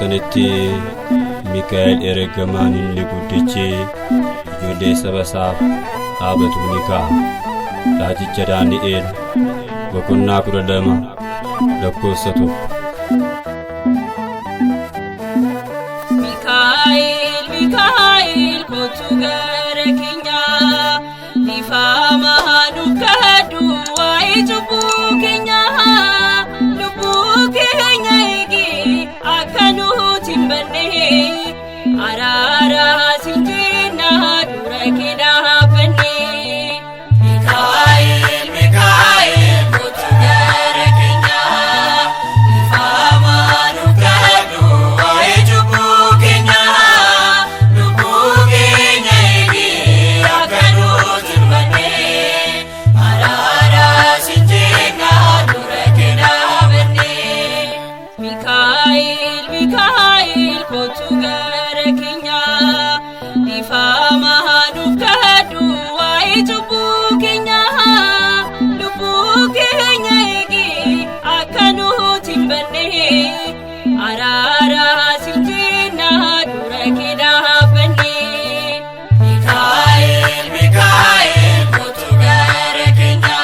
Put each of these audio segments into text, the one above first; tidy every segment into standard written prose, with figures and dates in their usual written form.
keessanitti Mikaa'el ergamaan inni guddichi ijoollee saba isaaf dhaabatu ni ka'a. Raajicha Daani'el boqonnaa 12 lakkoofsa 1. Mikaa'el kottu gara keenya ifama nukkadu waa'ee cubbuu keenya lubbuu keenya eegi akka nuti hin banne araara siin jenna dura kee dhaabbanne. Mikaa'el kottu gara keenya ifama nukkadu waa'ee cubbuu keenya lubbuu keenya eegi akka nuti hin banne araara siin jenna dura kee dhaabbanne. Mikaa'el kottu gara keenya ifama nukkadu waa'ee cubbuu keenya lubbuu keenya eegi akka nuti hin banne araara siin jenna dura kee dhaabbanne. Mikaa'el kottu gara keenya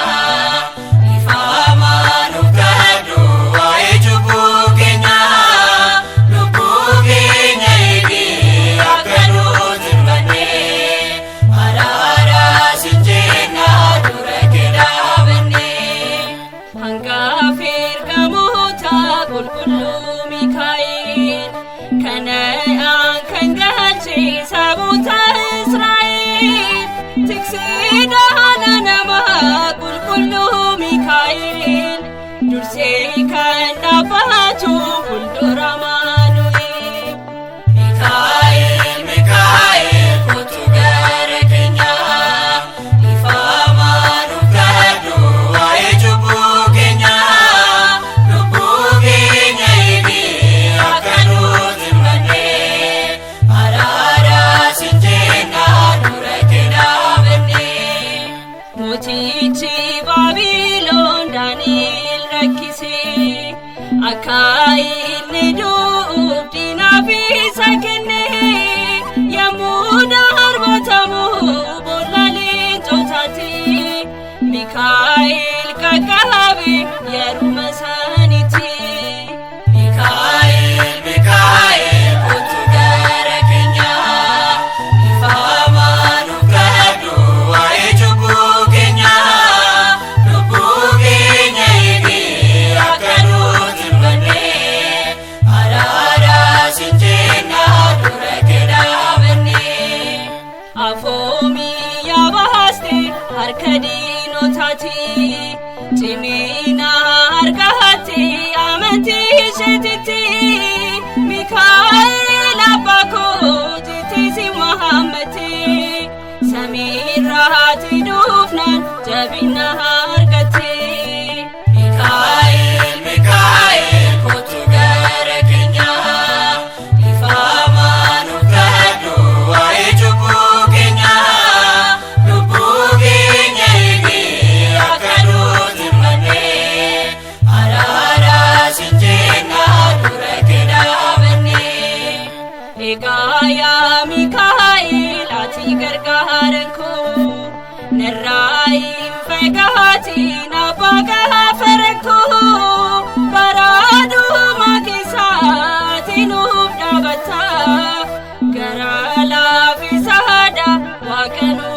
ifama nukkadu waa'ee cubbuu keenya lubbuu keenya eegi akka nuti hin banne araara siin jenna dura kee dhaabbanne. Hangafa ergamoota qulqulluu Mikaa'el Kana'aan kan galche saboota Israa'el tiksee dhala namaa qulqulluu Mikaa'el dursee kan dhaabbatu fuuldura Maanu'eel. Mikaa'el kottu gara keenya ifama nukkadu waa'ee cubbuu keenya lubbuu keenya eegi akka nuti hin banne araara siin jenna dura kee dhaabbanne. Mootichi Baabiloon Daani'el rakkisee akka inni du'uuf diinaaf isa kenne yommuu darbatamu boolla leencotaatti Mikaa'el qaqqabe yeruma sanitti. Mikaa'el kottu gara keenya ifama nukkadu waa'ee cubbuu keenya lubbuu keenya eegi akka nuti hin banne araara siin jenna dura kee dhaabbanne. Afoomii yaabaste harka diinotaati cimina argatte amantii isheetitti. Mikaa'el abbaa koo jettee si waammate samiirraati dhufnaan jabina argatte. Mikaa'el kottu gara keenya ifama nukkadu waa'ee cubbuu keenya lubbuu keenya eegi akka nuti hin banne araara siin jenna dura kee dhaabbanne. Egaa yaa Mikaa'el ati gargaaran koo narraa hin fagaatin abbaa gaafa rakkoo baraadhuma keessaati nuuf dhaabatta gara laafisa Waaqa nu